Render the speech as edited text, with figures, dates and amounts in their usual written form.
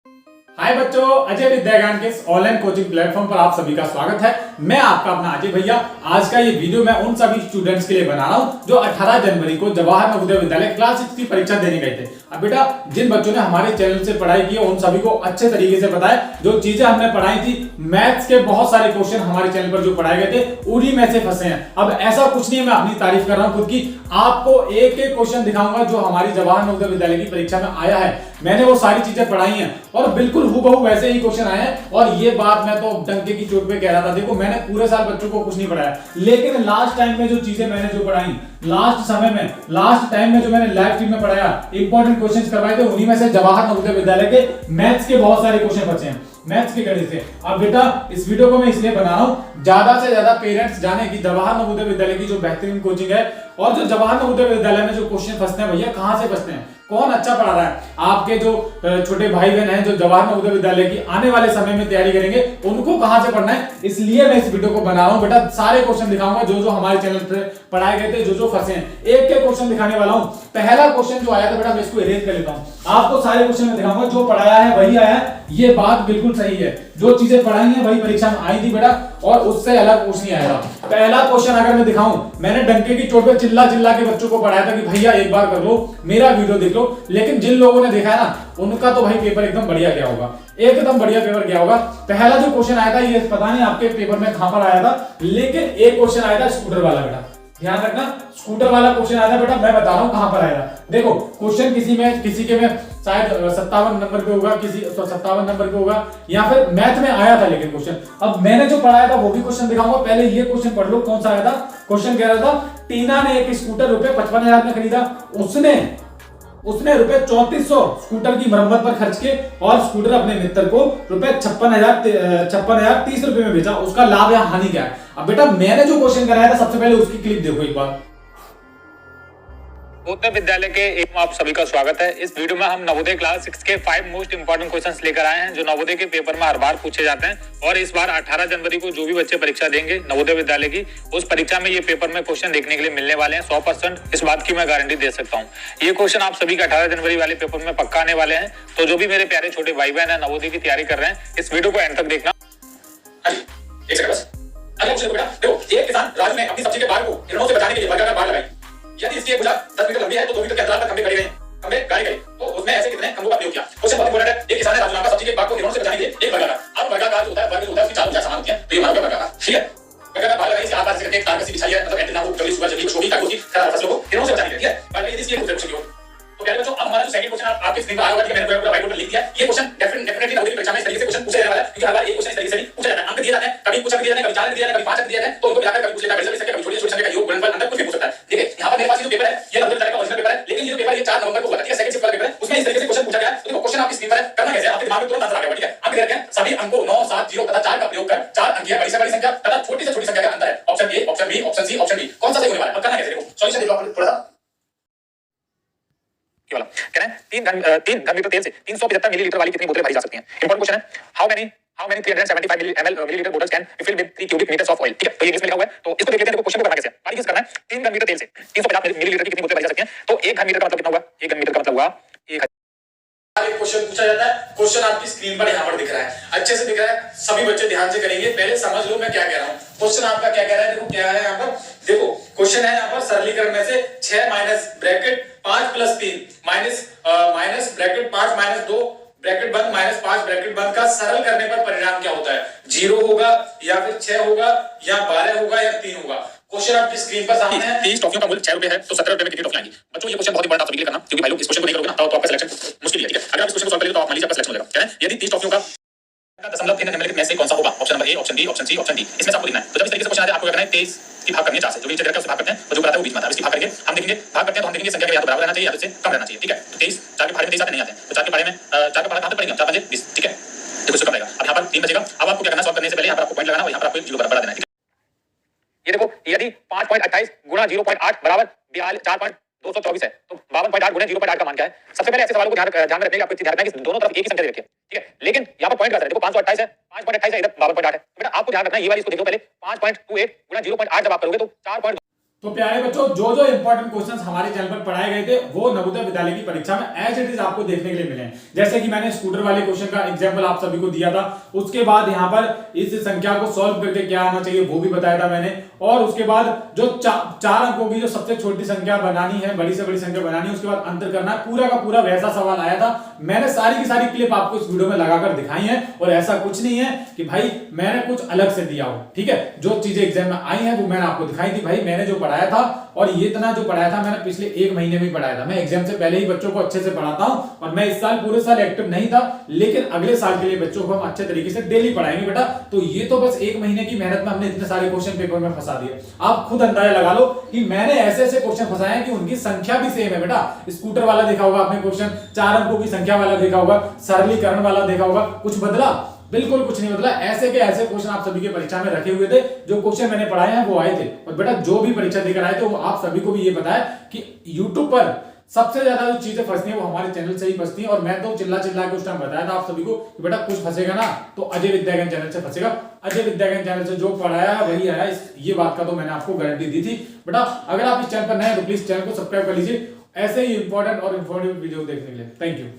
हाय बच्चों, अजय विद्या ज्ञान के इस ऑनलाइन कोचिंग प्लेटफॉर्म पर आप सभी का स्वागत है। मैं आपका अपना अजय भैया। आज का ये वीडियो मैं उन सभी स्टूडेंट्स के लिए बना रहा हूं जो 18 जनवरी को जवाहर नवोदय विद्यालय क्लास 6 की परीक्षा देने गए थे। अब बेटा, जिन बच्चों ने हमारे चैनल से पढ़ाई की है उन सभी को अच्छे तरीके से पता है जो चीजें हमने पढ़ाई थी। मैथ्स के बहुत सारे क्वेश्चन हमारे चैनल पर जो पढ़ाए गए थे उन्हीं में से फंसे हैं। अब ऐसा कुछ नहीं है, मैं अपनी तारीफ कर रहा हूं खुद की। आपको एक एक क्वेश्चन दिखाऊंगा जो हमारी जवाहर नवोदय विद्यालय की परीक्षा में आया है। मैंने वो सारी चीजें पढ़ाई हैं और बिल्कुल हूबहू वैसे ही क्वेश्चन आए हैं। और ये बात मैं तो डंके की चोट पे कह रहा था। देखो, मैंने पूरे साल बच्चों को कुछ नहीं पढ़ाया, लेकिन लास्ट टाइम में जो चीजें मैंने जो पढ़ाई, लास्ट टाइम में जो मैंने लाइव स्ट्रीम में पढ़ाया, इंपॉर्टेंट क्वेश्चंस करवाए थे, उन्हीं में से जवाहर नवोदय विद्यालय के मैथ्स के बहुत सारे क्वेश्चन बचे हैं, मैथ्स के गणित से। अब बेटा, इस वीडियो को मैं इसलिए बना रहा हूं ज्यादा से ज्यादा पेरेंट्स जाने कि जवाहर नवोदय विद्यालय की जो बेहतरीन कोचिंग है और जो जवाहर नवोदय विद्यालय में जो क्वेश्चन फंसते हैं भैया, कहां से फंसते हैं, कौन अच्छा पढ़ा रहा है। आपके जो छोटे भाई बहन हैं जो जवाहर नवोदय विद्यालय की आने वाले समय में तैयारी करेंगे, उनको कहां से पढ़ना है, इसलिए मैं इस वीडियो को बना रहा हूं। बेटा, सारे क्वेश्चन दिखाऊंगा जो जो हमारे चैनल पर पढ़ाए गए थे, जो जो फंसे हैं, एक एक क्वेश्चन दिखाने वाला हूं। पहला क्वेश्चन जो आया था बेटा, मैं इसको इरेज कर लेता हूं। आपको सारे क्वेश्चन में दिखाऊंगा, जो पढ़ाया है वही आया है। ये बात बिल्कुल सही है, जो चीजें पढ़ाई हैं वही परीक्षा में आई थी बेटा, और उससे अलग कुछ नहीं आया। पहला क्वेश्चन अगर मैं दिखाऊं, मैंने डंके की चोट पे चिल्ला चिल्ला के बच्चों को पढ़ाया था कि भैया एक बार कर लो, मेरा वीडियो देख लो। लेकिन जिन लोगों ने देखा है ना, उनका तो भाई पेपर एकदम बढ़िया गया होगा, एकदम बढ़िया पेपर गया होगा। पहला जो क्वेश्चन आया था, ये पता नहीं आपके पेपर में कहां पर आया था, लेकिन एक क्वेश्चन आया था स्कूटर वाला। बेटा ध्यान रखना, स्कूटर वाला क्वेश्चन आया था बेटा, मैं बता रहा हूं कहां पर आया था। देखो, क्वेश्चन किसी के में शायद 57 नंबर पे होगा, किसी तो 57 नंबर पे होगा, या फिर मैथ में आया था। लेकिन क्वेश्चन अब मैंने जो पढ़ाया था वो भी क्वेश्चन दिखाऊंगा। पहले ये क्वेश्चन पढ़ लो, कौन सा आया था। क्वेश्चन कह रहा था, टीना ने एक स्कूटर रुपए 55,000 में खरीदा। उसने रुपए 3400 स्कूटर की मरम्मत पर खर्च किए और स्कूटर अपने मित्र को रुपए 56,030 रुपए में बेचा। उसका लाभ या हानि क्या है। अब बेटा, मैंने जो क्वेश्चन कराया था, सबसे पहले उसकी क्लिप देखो एक बार। नवोदय विद्यालय के एक आप सभी का स्वागत है। इस वीडियो में हम नवोदय क्लास 6 के 5 मोस्ट इंपोर्टेंट क्वेश्चंस लेकर आए हैं जो नवोदय के पेपर में हर बार पूछे जाते हैं। और इस बार 18 जनवरी को जो भी बच्चे परीक्षा देंगे नवोदय विद्यालय की, उस परीक्षा में ये पेपर में क्वेश्चन देखने के लिए मिलने वाले हैं 100%। इस बात की मैं गारंटी दे सकता हूँ। ये क्वेश्चन आप सभी के 18 जनवरी वाले पेपर में पक्का आने वाले हैं। तो जो भी मेरे प्यारे छोटे भाई बहन है नवोदय की तैयारी कर रहे हैं, इस वीडियो को एंड तक देखना। एक किसान राज्य में अपनी सब्जी के बाग को हिरणों से बचाने के लिए लगातार बाड़ लगाई। यदि इसकी एक भुजा 10 मीटर लंबी है तो 2 मीटर के अंतराल पर खंभे गाड़े गए, तो उसमें ऐसे कितने खंभों का प्रयोग किया। क्वेश्चन बहुत इंपॉर्टेंट है। एक किसान ने राजू नाम का सब्जी के बाग को हिरणों से बचाने के लिए एक बर्गाकार, अब बर्गाकार जो होता है, वर्ग होता है, उसकी चारों भुजा समान होती है, तो ये हमारा बर्गाकार, ठीक है। बर्गाकार बाड़ लगाई, इसके आसपास से एक तार कसी बिछाई है, मतलब एंटीना को कभी सुबह जल्दी छोटी ताकि उसकी फसलों को हिरणों से बचाने के लिए, ठीक है। बाड़ लगाई, इसकी एक क्वेश्चन हो। तो प्यारे बच्चों, अब हमारा जो सेकंड क्वेश्चन आपके स्क्रीन पर आ रहा है, मैंने पूरा व्हाइट बोर्ड पर लिख दिया। ये क्वेश्चन डेफिनेटली नवोदय की परीक्षा में इस तरीके से क्वेश्चन पूछा जाने वाला है, क्योंकि हर बार एक क्वेश्चन इस तरीके से नहीं पूछा जाता है। अंक दिए जाते हैं, कभी कुछ अंक दिए जाते हैं, कभी 4 अंक दिए जाते हैं, कभी 5 अंक दिए जाते हैं, तो उनको मिलाकर कभी पूछ लेता है बड़ी संख्या, कभी छोटी संख्या का योग, गुणनफल, अंतर, कुछ भी पूछ सकता है। ठीक है, यहाँ पर मेरे पास ये जो पेपर है, ये नवोदय विद्यालय का ओरिजिनल पेपर है, लेकिन ये जो पेपर ये 4 नवंबर को हुआ था, ठीक है, सेकंड शिफ्ट वाला पेपर है, उसमें इस तरीके से क्वेश्चन पूछा गया है। तो देखो, क्वेश्चन आपकी स्क्रीन पर है, करना कैसे है, आपके दिमाग में तुरंत आंसर आ गया, ठीक है। अंक दे रखे हैं, सभी अंकों 9, 7, 0 तथा 4 का प्रयोग कर 4 अंकीय बड़ी से बड़ी संख्या तथा छोटी से छोटी संख्या का अंतर है। Option A, option B, option C, option D, कौन सा सही होने वाला है। अब करना कैसे, देखो सॉल्यूशन देखो आप थोड़ा सा। कह रहे हैं 3 घन लीटर तेल से 375 मिलीलीटर वाली कितनी बोतलें भरी जा सकती हैं। इंपॉर्टेंट क्वेश्चन है। How many 375 millilitre bottles can be filled with 3 cubic metres of oil. ठीक है, तो ये इंग्लिश में लिखा हुआ है, तो इसको देख लेते हैं। देखो क्वेश्चन को करना कैसे है, बारीकी से करना है। 3 घन मीटर तेल से 350 मिलीलीटर की कितनी बोतलें भरी जा सकती हैं। तो 1 घन मीटर का मतलब कितना हुआ, 1 घन मीटर का मतलब हुआ 1 क्वेश्चन पूछा जाता है। क्वेश्चन आपकी स्क्रीन पर यहाँ पर दिख रहा है, अच्छे से दिख रहा है, सभी बच्चे ध्यान से करेंगे। पहले समझ लो मैं क्या कह रहा हूँ। क्वेश्चन आपका क्या कह रहा है, देखो क्या है यहाँ पर। देखो क्वेश्चन है यहाँ पर, सरलीकरण में से 6 minus bracket 5 plus 3 minus bracket 5 minus 2 bracket बंद माइनस 5 ब्रैकेट बंद का सरल करने पर परिणाम क्या होता है। 0 होगा या फिर 6 होगा या 12 होगा या 3 होगा। क्वेश्चन आपकी स्क्रीन पर सामने है। 30 टॉफियों का मूल्य 6 रुपए है, तो 17 रुपए में कितनी टॉफी आएंगी। बच्चों ये क्वेश्चन बहुत इंपॉर्टेंट आप सभी के लिए करना, क्योंकि भाई लोग इस क्वेश्चन को नहीं करोगे ना तो आपका सिलेक्शन मुश्किल है। ठीक है, अगर आप इस क्वेश्चन को सॉल्व करेंगे तो आप मान लीजिए आपका सिलेक्शन हो जाएगा। क्या है, यदि 30 टॉफियों का दशमलव चिन्ह निम्नलिखित में से कौन सा होगा। Option number A, option B, option C, option D, इसमें से आपको लिखना है। तो जब इस तरीके से क्वेश्चन आता है, आपको क्या करना है, 23 की भाग करनी है 4 से, जो नीचे उससे भाग करते हैं, और जो कराता है वो बीच में आता है, इसकी भाग करेंगे। हम देखेंगे भाग करते हैं तो हम देखेंगे संख्या के या तो बराबर रहना चाहिए या उससे कम रहना चाहिए। ठीक है, तो 23 4 के पहाड़े में 23 आते नहीं आते, तो 4 के पहाड़े में 4 का पहाड़ा कहां तक पड़ेगा, 4 5 20। ठीक है, देखो इसको कम रहेगा। अब यहाँ पर 3 बचेगा। अब आपको क्या करना है, सॉल्व करने से पहले यहाँ पर आपको पॉइंट लगाना और यहाँ पर आपको 0 बराबर देना है। ये देखो, यदि 5.28 गुणा 0.8 बराबर 4.224 है, तो 52.8 गुणा 0.8 का मान क्या है। सबसे पहले ऐसे सवालों को ध्यान में रखने की आपको ध्यान रखना है कि दोनों तरफ एक ही संख्या दे रखी है। ठीक है, लेकिन यहाँ पर पॉइंट क्या है, देखो 528 है, 5.28 है, इधर 52.8 है। तो बेटा आपको ध्यान रखना है, ये वाली इसको देखो पहले 5.28 गुणा 0.8 जब आप करोगे तो 4. तो प्यारे बच्चों, जो जो इंपॉर्टेंट क्वेश्चंस हमारे चैनल पर पढ़ाए गए थे वो नवोदय विद्यालय की परीक्षा में एज इट इज आपको देखने के लिए मिले हैं। जैसे कि मैंने स्कूटर वाले क्वेश्चन का एग्जांपल आप सभी को दिया था, उसके बाद यहाँ पर इस संख्या को सॉल्व करके क्या आना चाहिए वो भी बताया था मैंने, और उसके बाद जो चार अंकों की जो सबसे छोटी संख्या बनानी है, बड़ी से बड़ी संख्या बनानी है, उसके बाद अंतर करना है, पूरा का पूरा वैसा सवाल आया था। मैंने सारी की सारी क्लिप आपको इस वीडियो में लगाकर दिखाई है, और ऐसा कुछ नहीं है कि भाई मैंने कुछ अलग से दिया हो। ठीक है, जो चीजें एग्जाम में आई हैं वो मैंने आपको दिखाई थी। भाई मैंने जो पढ़ाया था, और ये इतना जो पढ़ाया था मैंने पिछले 1 महीने में पढ़ाया था। मैं एग्जाम से पहले ही बच्चों को अच्छे से पढ़ाता हूं, और मैं इस साल पूरे साल एक्टिव नहीं था, लेकिन अगले साल के लिए बच्चों को हम अच्छे तरीके से डेली पढ़ाएंगे बेटा। तो ये तो बस 1 महीने की मेहनत में हमने इतने सारे क्वेश्चन पेपर में फंसा दिए। आप खुद अंदाजा लगा लो कि मैंने ऐसे ऐसे क्वेश्चन फंसाए हैं कि उनकी संख्या भी सेम है बेटा। स्कूटर वाला देखा होगा आपने क्वेश्चन, 4 अंकों की संख्या वाला देखा होगा, सरलीकरण वाला देखा होगा, कुछ बदला? बिल्कुल कुछ नहीं बदला। ऐसे के ऐसे क्वेश्चन आप सभी के परीक्षा में रखे हुए थे। जो क्वेश्चन मैंने पढ़ाए हैं वो आए थे, और बेटा जो भी परीक्षा देकर आए थे वो आप सभी को भी ये पता है कि YouTube पर सबसे ज्यादा जो चीजें फंसती हैं वो हमारे चैनल से ही फंसती हैं। और मैं तो चिल्ला चिल्ला के उस टाइम बताया था आप सभी को कि बेटा कुछ फंसेगा ना तो अजय विद्यागन चैनल से फंसेगा। अजय विद्यागन चैनल से जो पढ़ाया है वही आया, ये बात का तो मैंने आपको गारंटी दी थी बेटा। अगर आप इस चैनल पर नए हैं तो प्लीज चैनल को सब्सक्राइब कर लीजिए ऐसे ही इंपॉर्टेंट और इंफॉर्मेटिव वीडियो देखने के लिए। Thank you.